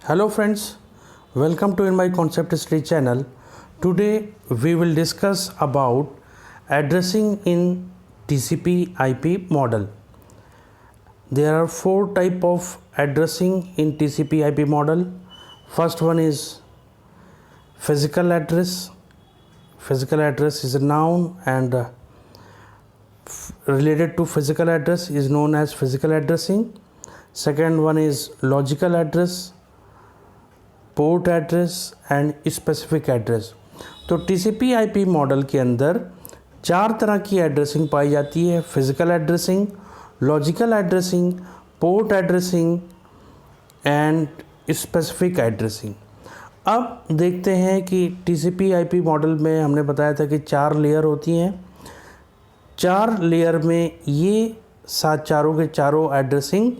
Hello friends, welcome to in my Concept History channel. Today we will discuss about addressing in TCP/IP model. There are four type of addressing in TCP/IP model. First one is physical address. Physical address is a noun and related to physical address is known as physical addressing. Second one is logical address, port address and specific address. तो TCP/IP model के अंदर चार तरह की addressing पाई जाती है: physical addressing, logical addressing, port addressing and specific addressing. अब देखते हैं कि TCP/IP मॉडल में हमने बताया था कि चार लेयर होती हैं। चार लेयर में ये चारों के चारों एड्रेसिंग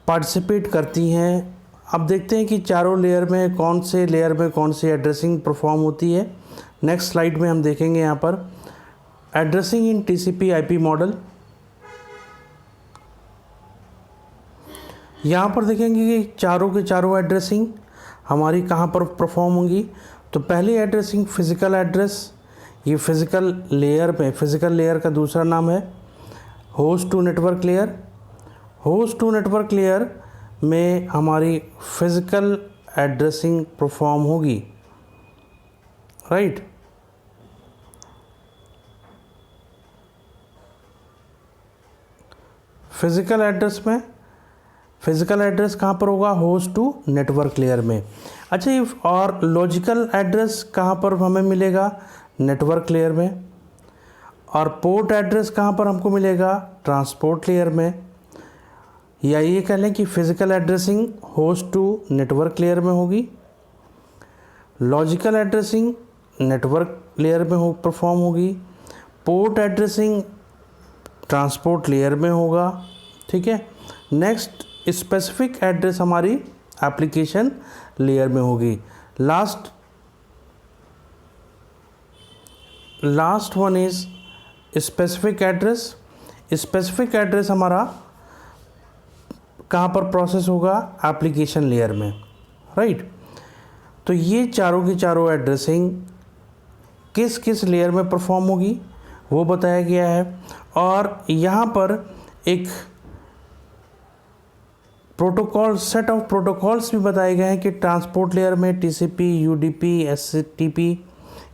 पार्टिसिपेट करती हैं। अब देखते हैं कि चारों लेयर में कौन सी एड्रेसिंग परफॉर्म होती है। नेक्स्ट स्लाइड में हम देखेंगे यहाँ पर एड्रेसिंग इन TCP/IP मॉडल। यहाँ पर देखेंगे कि चारों के चारों एड्रेसिंग हमारी कहाँ पर परफॉर्म होंगी। तो पहली एड्रेसिंग फिजिकल एड्रेस, ये फिजिकल लेयर का दूसरा नाम है host to network layer. Host to network layer में हमारी फिजिकल एड्रेसिंग परफॉर्म होगी, राइट। फिजिकल एड्रेस कहाँ पर होगा? होस्ट टू नेटवर्क लेयर में। अच्छा, ये और लॉजिकल एड्रेस कहाँ पर हमें मिलेगा? नेटवर्क लेयर में। और पोर्ट एड्रेस कहाँ पर हमको मिलेगा? ट्रांसपोर्ट लेयर में। या ये कह लें कि physical addressing host to network layer में होगी, लॉजिकल एड्रेसिंग नेटवर्क लेयर में परफॉर्म होगी, पोर्ट एड्रेसिंग ट्रांसपोर्ट लेयर में होगा, ठीक है। नेक्स्ट स्पेसिफिक एड्रेस हमारी एप्लीकेशन लेयर में होगी। Last one is specific address. Specific address हमारा कहाँ पर प्रोसेस होगा? एप्लीकेशन लेयर में, राइट। तो ये चारों की चारों एड्रेसिंग किस किस लेयर में परफॉर्म होगी वो बताया गया है। और यहाँ पर एक सेट ऑफ प्रोटोकॉल्स भी बताए गए हैं कि ट्रांसपोर्ट लेयर में TCP, UDP, STP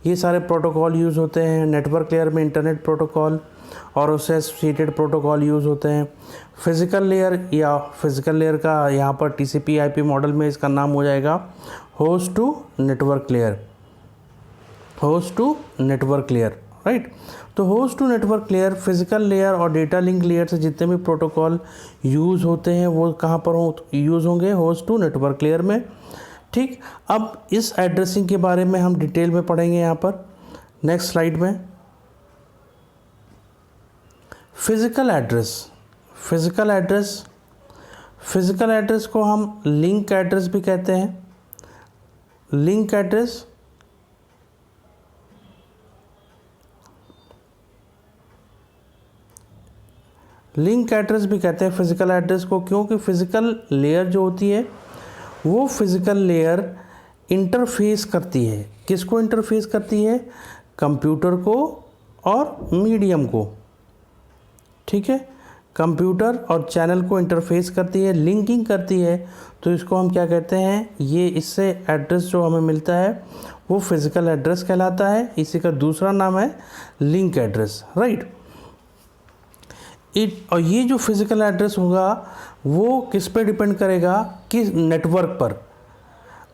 ये सारे प्रोटोकॉल यूज़ होते हैं। नेटवर्क लेयर में इंटरनेट प्रोटोकॉल और उससे एसोसिएटेड प्रोटोकॉल यूज़ होते हैं। फिजिकल लेयर का यहाँ पर TCP/IP मॉडल में इसका नाम हो जाएगा host to network layer, right. तो host to network layer, physical layer और डेटा लिंक लेयर से जितने भी प्रोटोकॉल यूज़ होते हैं वो कहाँ पर यूज़ होंगे? होस्ट टू नेटवर्क लेयर में, ठीक। अब इस एड्रेसिंग के बारे में हम डिटेल में पढ़ेंगे यहाँ पर नेक्स्ट स्लाइड में। फिजिकल एड्रेस को हम लिंक एड्रेस भी कहते हैं। लिंक एड्रेस भी कहते हैं फिजिकल एड्रेस को, क्योंकि फिजिकल लेयर जो होती है वो फिजिकल लेयर इंटरफेस करती है। किसको इंटरफेस करती है? कंप्यूटर को और मीडियम को, ठीक है। कंप्यूटर और चैनल को इंटरफेस करती है, लिंकिंग करती है। तो इसको हम क्या कहते हैं? ये इससे एड्रेस जो हमें मिलता है वो फिजिकल एड्रेस कहलाता है। इसी का दूसरा नाम है लिंक एड्रेस, राइट। और ये जो फिजिकल एड्रेस होगा वो किस पे डिपेंड करेगा? किस नेटवर्क पर।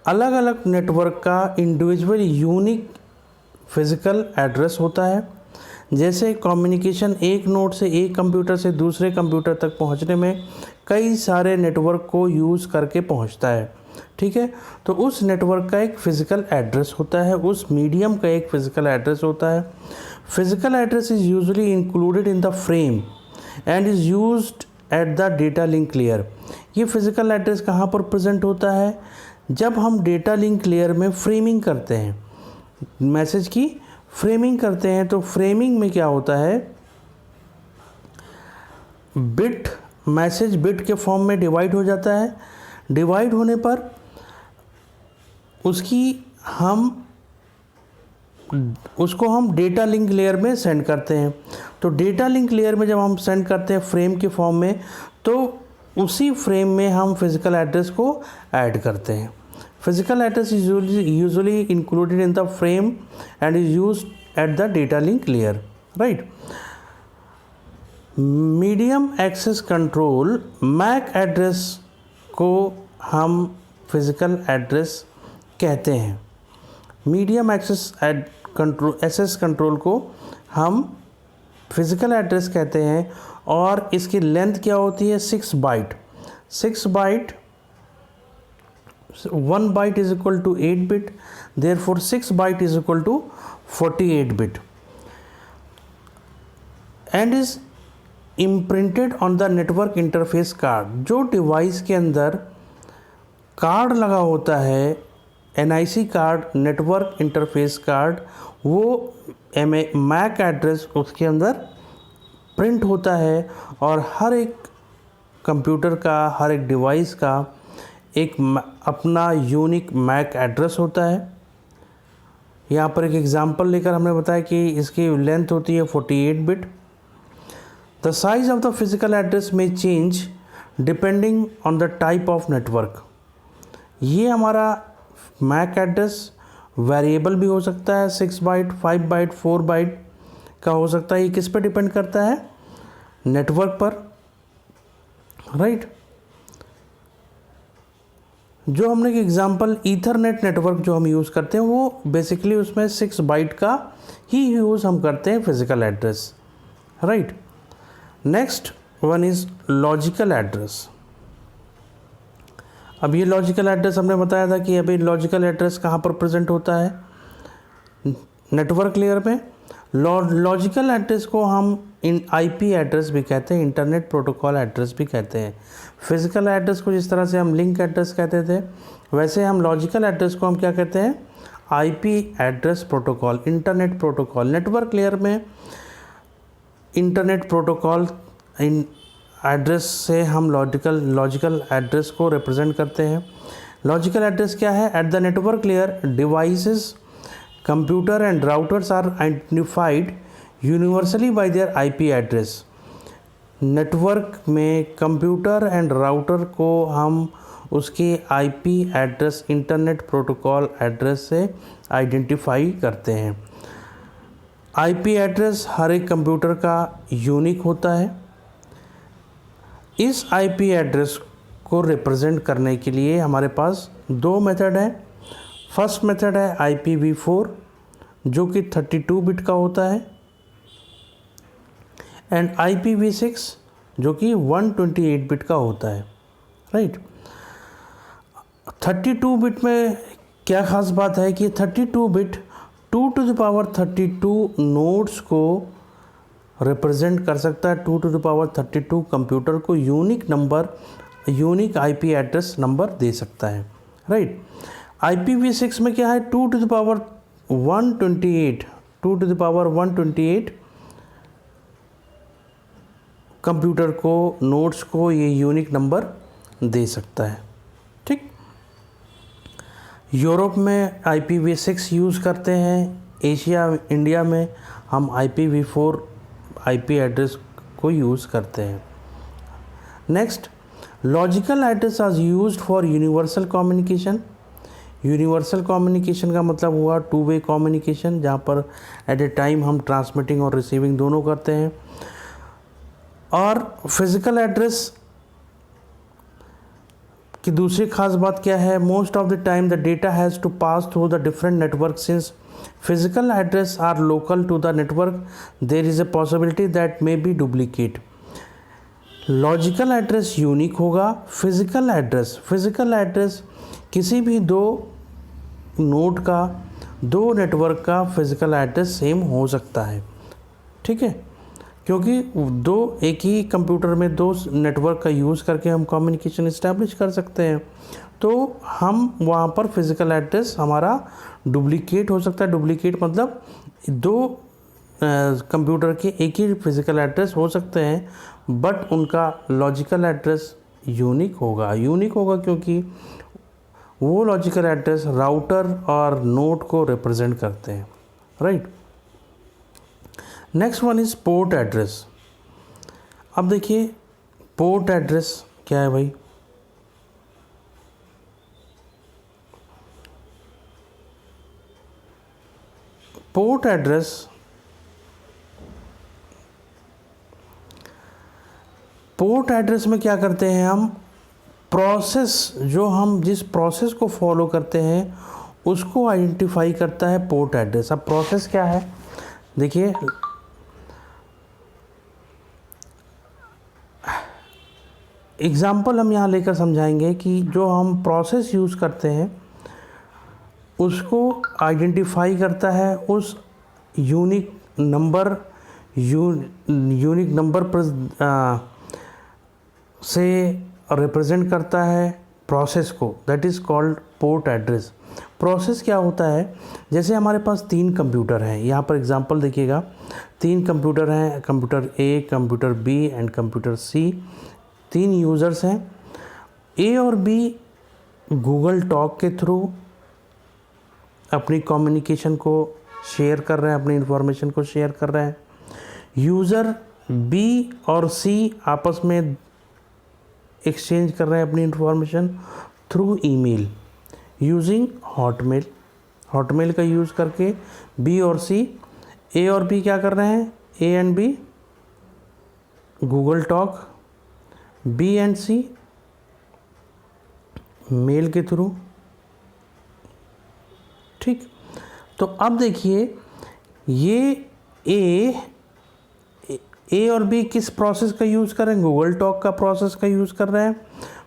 अलग अलग नेटवर्क का इंडिविजुअल यूनिक फिजिकल एड्रेस होता है। जैसे कम्युनिकेशन एक नोड से एक कंप्यूटर से दूसरे कंप्यूटर तक पहुंचने में कई सारे नेटवर्क को यूज़ करके पहुंचता है, ठीक है। तो उस नेटवर्क का एक फ़िज़िकल एड्रेस होता है, उस मीडियम का एक फ़िज़िकल एड्रेस होता है। Physical address is usually included in the frame and is used at the data link layer. ये फ़िज़िकल एड्रेस कहाँ पर प्रेजेंट होता है? जब हम डेटा लिंक लेयर में फ्रेमिंग करते हैं, मैसेज की फ्रेमिंग करते हैं। तो फ्रेमिंग में क्या होता है? मैसेज बिट के फॉर्म में डिवाइड हो जाता है। डिवाइड होने पर उसको हम डेटा लिंक लेयर में सेंड करते हैं। तो डेटा लिंक लेयर में जब हम सेंड करते हैं फ्रेम के फॉर्म में, तो उसी फ्रेम में हम फिज़िकल एड्रेस को ऐड करते हैं। Physical address is usually included in the frame and is used at the data link layer, right. Medium access control MAC address को हम फिज़िकल एड्रेस कहते हैं। मीडियम एक्सेस कंट्रोल को हम फिज़िकल एड्रेस कहते हैं और इसकी लेंथ क्या होती है 6 byte. 6 byte 1 byte is equal to 8 bit, therefore 6 byte is equal to 48 bit and is imprinted on the network interface card. जो डिवाइस के अंदर कार्ड लगा होता है, NIC card, network interface card, वो मैक एड्रेस उसके अंदर प्रिंट होता है और हर एक कंप्यूटर का, हर एक डिवाइस का एक अपना यूनिक मैक एड्रेस होता है। यहाँ पर एक एग्जांपल लेकर हमने बताया कि इसकी लेंथ होती है 48 bit. The size of the physical address may change depending on the type of network. ये हमारा मैक एड्रेस वेरिएबल भी हो सकता है, 6 बाइट, 5 बाइट, 4 बाइट का हो सकता है। ये किस पर डिपेंड करता है? नेटवर्क पर, राइट। जो हमने एक एग्जांपल ईथरनेट नेटवर्क जो हम यूज़ करते हैं वो बेसिकली उसमें 6 बाइट का ही यूज़ हम करते हैं physical address, right. Next one is logical address. अब ये लॉजिकल एड्रेस हमने बताया था कि अभी लॉजिकल एड्रेस कहाँ पर प्रेजेंट होता है? नेटवर्क लेयर में। लॉजिकल एड्रेस को हम IP एड्रेस भी कहते हैं, इंटरनेट प्रोटोकॉल एड्रेस भी कहते हैं। फिजिकल एड्रेस को जिस तरह से हम लिंक एड्रेस कहते थे, वैसे हम लॉजिकल एड्रेस को हम क्या कहते हैं? IP address protocol, internet protocol. Network layer में इंटरनेट प्रोटोकॉल एड्रेस से हम लॉजिकल एड्रेस को रिप्रेजेंट करते हैं। लॉजिकल एड्रेस क्या है? At the network layer devices, computer and routers are identified universally by their IP address. Network में computer and router को हम उसके IP address, internet protocol address से आइडेंटिफाई करते हैं। IP एड्रेस हर एक कंप्यूटर का यूनिक होता है। इस IP एड्रेस को रिप्रेजेंट करने के लिए हमारे पास 2 मेथड हैं। फर्स्ट मेथड है IPv4 जो कि 32 बिट का होता है एंड IPv6 जो कि 128 बिट का होता है, राइट। 32 बिट में क्या ख़ास बात है कि 32 bit 2 to the power 32 nodes को रिप्रेजेंट कर सकता है। 2 to the power 32 कंप्यूटर को unique number, unique IP address number दे सकता है, राइट। IPv6 में क्या है? 2 to the power 128, 2 to the power 128 computer को, नोड्स को ये यूनिक नंबर दे सकता है, ठीक। यूरोप में IPv6 यूज़ करते हैं। एशिया, इंडिया में हम IPv4 IP एड्रेस को यूज़ करते हैं। Next, logical address are used for universal communication. Universal communication का मतलब हुआ 2 वे कम्युनिकेशन, जहाँ पर एट ए टाइम हम ट्रांसमिटिंग और रिसीविंग दोनों करते हैं। और फिज़िकल एड्रेस की दूसरी खास बात क्या है? Most of the time the data has to pass through the different network. Since physical address are local to the network, there is a possibility that may be duplicate. Logical address unique होगा। Physical address किसी भी 2 node का, 2 network का physical address same हो सकता है, ठीक है, क्योंकि एक ही कंप्यूटर में 2 नेटवर्क का यूज़ करके हम कम्युनिकेशन इस्टेब्लिश कर सकते हैं। तो हम वहाँ पर फिज़िकल एड्रेस हमारा डुप्लीकेट हो सकता है। डुप्लीकेट मतलब 2 कंप्यूटर के एक ही फिज़िकल एड्रेस हो सकते हैं, बट उनका लॉजिकल एड्रेस यूनिक होगा क्योंकि वो लॉजिकल एड्रेस राउटर और नोड को रिप्रेजेंट करते हैं, right. Next one is port address. अब देखिए पोर्ट एड्रेस क्या है भाई। पोर्ट एड्रेस में क्या करते हैं हम, जिस प्रोसेस को फॉलो करते हैं उसको आइडेंटिफाई करता है पोर्ट एड्रेस। अब प्रोसेस क्या है, देखिए एग्जाम्पल हम यहाँ लेकर समझाएंगे कि जो हम प्रोसेस यूज़ करते हैं उसको आइडेंटिफाई करता है उस यूनिक नंबर से रिप्रेजेंट करता है प्रोसेस को, that is called port address. Process क्या होता है, जैसे हमारे पास 3 कंप्यूटर हैं, यहाँ पर एग्जांपल देखिएगा, 3 कंप्यूटर हैं, computer A, computer B and computer C. 3 users हैं, ए और बी गूगल टॉक के थ्रू अपनी कम्युनिकेशन को शेयर कर रहे हैं, अपनी इंफॉर्मेशन को शेयर कर रहे हैं। यूज़र बी और सी आपस में एक्सचेंज कर रहे हैं अपनी information through email using Hotmail का यूज़ करके बी और सी, ए और बी क्या कर रहे हैं, A and B Google Talk, B and C mail के थ्रू, ठीक। तो अब देखिए ये ए और बी किस प्रोसेस का यूज़ कर रहे हैं, गूगल टॉक का प्रोसेस का यूज़ कर रहे हैं।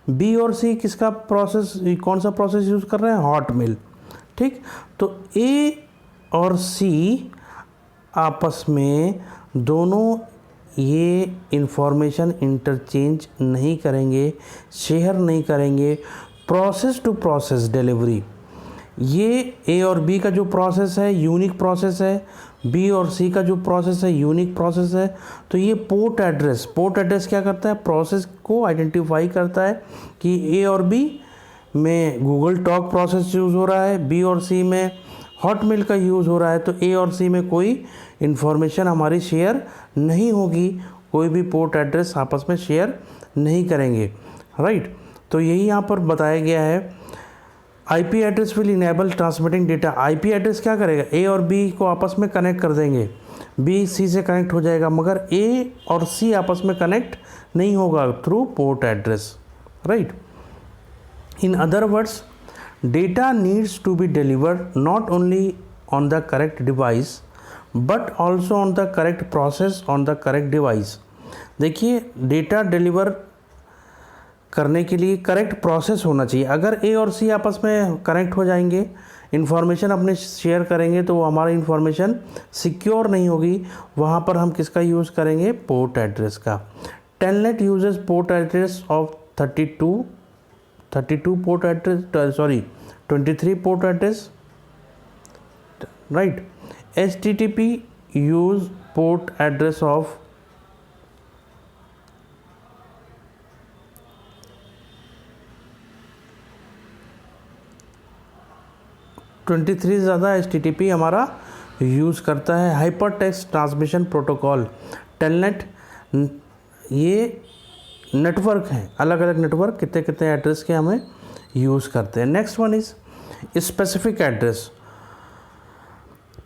बी और सी किसका प्रोसेस, कौन सा प्रोसेस यूज़ कर रहे हैं, हॉटमेल, ठीक। तो ए और सी आपस में दोनों ये इंफॉर्मेशन इंटरचेंज नहीं करेंगे, शेयर नहीं करेंगे। प्रोसेस टू प्रोसेस डिलीवरी, ये ए और बी का जो प्रोसेस है यूनिक प्रोसेस है, बी और सी का जो प्रोसेस है यूनिक प्रोसेस है। तो ये पोर्ट एड्रेस क्या करता है, प्रोसेस को आइडेंटिफाई करता है कि ए और बी में गूगल टॉक प्रोसेस यूज़ हो रहा है, बी और सी में हॉटमेल का यूज़ हो रहा है, तो ए और सी में कोई इन्फॉर्मेशन हमारी शेयर नहीं होगी, कोई भी पोर्ट एड्रेस आपस में शेयर नहीं करेंगे, राइट। तो यही यहाँ पर बताया गया है। IP address will enable transmitting data. IP address क्या करेगा, ए और बी को आपस में कनेक्ट कर देंगे, बी सी से कनेक्ट हो जाएगा, मगर ए और सी आपस में कनेक्ट नहीं होगा through port address, right. In other words, data needs to be delivered not only on the correct device but also on the correct process on the correct device. देखिए डेटा डिलीवर करने के लिए correct process होना चाहिए। अगर ए और सी आपस में कनेक्ट हो जाएंगे, इन्फॉर्मेशन अपने शेयर करेंगे, तो वो हमारी इन्फॉर्मेशन सिक्योर नहीं होगी। वहाँ पर हम किसका यूज़ करेंगे, पोर्ट एड्रेस का। Telnet uses port address of 23 port address, right. HTTP use port address of 23 ज़्यादा HTTP हमारा यूज़ करता है। Hyper text transmission protocol, telnet, ये नेटवर्क हैं, अलग अलग नेटवर्क कितने कितने एड्रेस के हमें यूज़ करते हैं। Next one is specific address.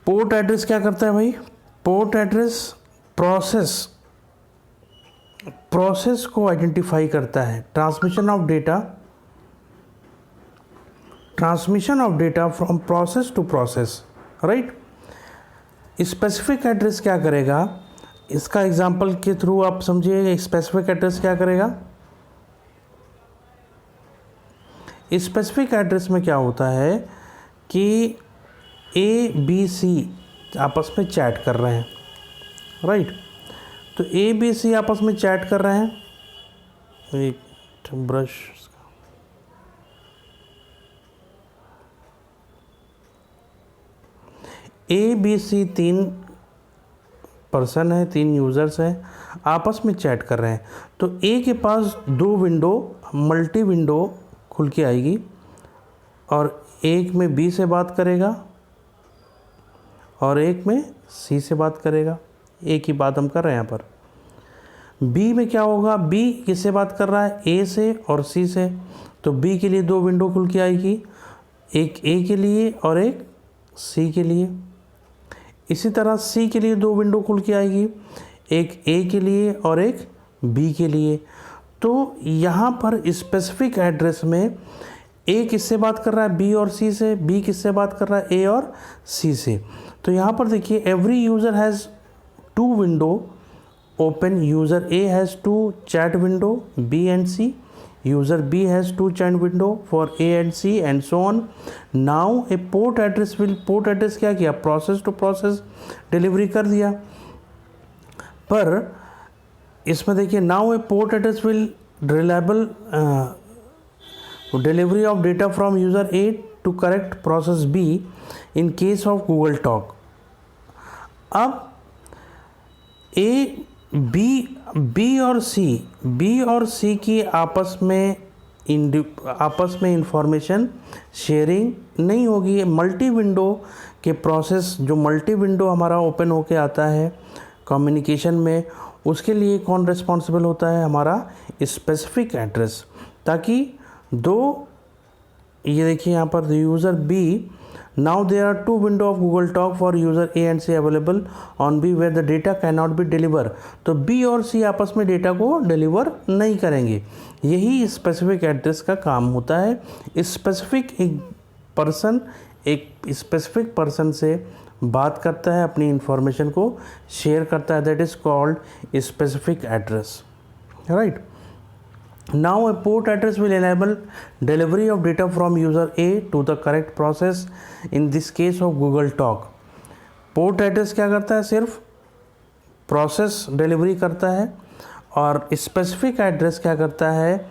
Port address क्या करता है भाई, पोर्ट एड्रेस प्रोसेस को आइडेंटिफाई करता है। Transmission of data from process to process, right. Specific address क्या करेगा, इसका एग्जांपल के थ्रू आप समझिए। स्पेसिफिक एड्रेस क्या करेगा, स्पेसिफिक एड्रेस में क्या होता है कि ए बी सी आपस में चैट कर रहे हैं, राइट। तो ए बी सी आपस में चैट कर रहे हैं, एक brush, A B C 3 person है, 3 यूज़र्स हैं, आपस में चैट कर रहे हैं, तो ए के पास दो विंडो मल्टी विंडो खुल के आएगी और एक में बी से बात करेगा और एक में सी से बात करेगा। एक ही बात हम कर रहे हैं यहाँ पर। बी में क्या होगा, बी किससे बात कर रहा है, ए से और सी से, तो बी के लिए दो विंडो खुल के आएगी, एक ए के लिए और एक सी के लिए। इसी तरह सी के लिए दो विंडो खुल के आएगी, एक ए के लिए और एक बी के लिए। तो यहाँ पर स्पेसिफिक एड्रेस में ए किससे बात कर रहा है, बी और सी से, बी किससे बात कर रहा है, ए और सी से। तो यहाँ पर देखिए every user has two window open, user A has two chat window B and C, user B has two chat window for A and C and so on. Now a port address क्या किया, process to process delivery कर दिया। पर इसमें देखिए now a port address will reliable delivery of data from user A to correct process B in case of Google Talk। अब B और सी की आपस में इंफॉर्मेशन शेयरिंग नहीं होगी। मल्टी विंडो के प्रोसेस, जो मल्टी विंडो हमारा ओपन होके आता है कम्युनिकेशन में, उसके लिए कौन रिस्पॉन्सिबल होता है, हमारा स्पेसिफिक एड्रेस। ताकि दो, ये देखिए यहाँ पर user B, now there are two window of Google Talk for user A and C available on B where the data cannot be deliver। तो B और C आपस में डेटा को डिलीवर नहीं करेंगे। यही स्पेसिफिक एड्रेस का काम होता है। स्पेसिफिक एक स्पेसिफिक पर्सन से बात करता है, अपनी इंफॉर्मेशन को शेयर करता है, that is called specific address, right. Now a port address will enable delivery of data from user A to the correct process, in this case of Google Talk। Port address क्या करता है, सिर्फ process delivery करता है। और specific address क्या करता है,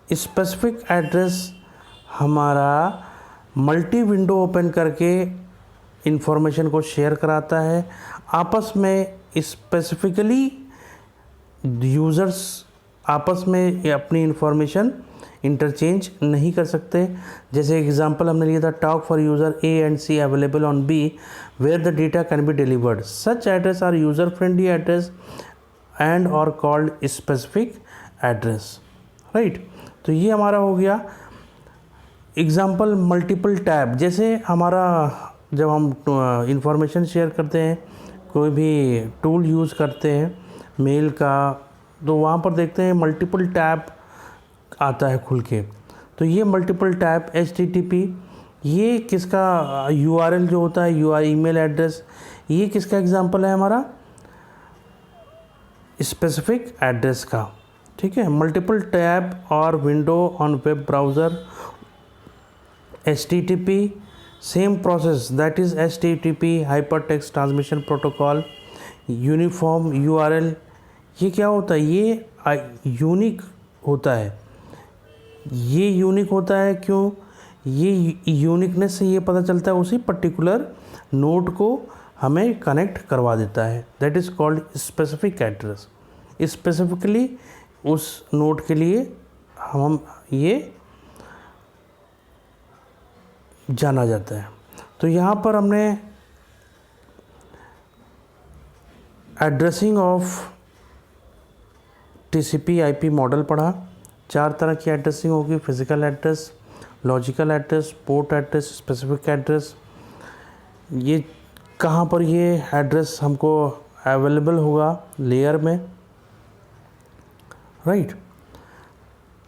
स्पेसिफिक एड्रेस हमारा मल्टी विंडो ओपन करके इंफॉर्मेशन को शेयर कराता है आपस में। स्पेसिफिकली यूज़र्स आपस में अपनी इंफॉर्मेशन इंटरचेंज नहीं कर सकते। जैसे एग्जांपल हमने लिया था, talk for user A and C available on B where the data can be delivered, such address are user friendly address and और कॉल्ड स्पेसिफिक एड्रेस, राइट। तो ये हमारा हो गया एग्जांपल मल्टीपल टैब। जैसे हमारा जब हम इंफॉर्मेशन शेयर करते हैं, कोई भी टूल यूज़ करते हैं मेल का, तो वहाँ पर देखते हैं मल्टीपल टैब आता है खुल के। तो ये मल्टीपल टैब HTTP, ये किसका URL जो होता है, URL ईमेल एड्रेस, ये किसका एग्जांपल है, हमारा स्पेसिफिक एड्रेस का, ठीक है। मल्टीपल टैब और window on web browser, HTTP same process, that is HTTP hypertext transmission protocol, uniform URL। ये क्या होता है, ये यूनिक होता है। ये यूनिक होता है क्यों, ये यूनिकनेस से ये पता चलता है उसी पर्टिकुलर नोड को हमें कनेक्ट करवा देता है, that is called specific address. Specifically उस नोड के लिए हम ये जाना जाता है। तो यहाँ पर हमने एड्रेसिंग ऑफ TCP/IP मॉडल पढ़ा। 4 तरह की एड्रेसिंग होगी, physical address, logical address, port address, specific address. ये कहाँ पर ये एड्रेस हमको अवेलेबल होगा, लेयर में, राइट।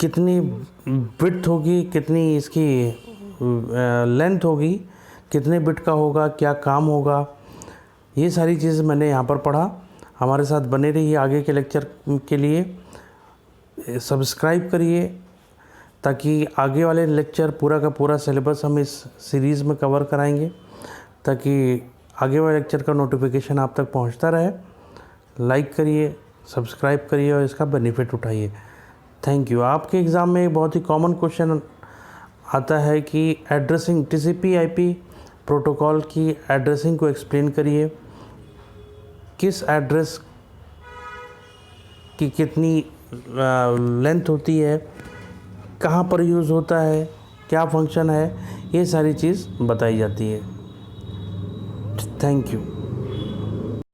कितनी विड्थ होगी, कितनी इसकी लेंथ होगी, कितने बिट का होगा, क्या काम होगा, ये सारी चीज़ मैंने यहाँ पर पढ़ा। हमारे साथ बने रहिए आगे के लेक्चर के लिए, सब्सक्राइब करिए ताकि आगे वाले लेक्चर पूरा का पूरा सिलेबस हम इस सीरीज़ में कवर कराएंगे, ताकि आगे वाले लेक्चर का नोटिफिकेशन आप तक पहुंचता रहे। लाइक करिए, सब्सक्राइब करिए और इसका बेनिफिट उठाइए। Thank you. आपके एग्ज़ाम में एक बहुत ही कॉमन क्वेश्चन आता है कि एड्रेसिंग TCP/IP प्रोटोकॉल की एड्रेसिंग को एक्सप्लेन करिए। किस एड्रेस कि कितनी लेंथ होती है, कहाँ पर यूज़ होता है, क्या फंक्शन है, ये सारी चीज़ बताई जाती है। Thank you.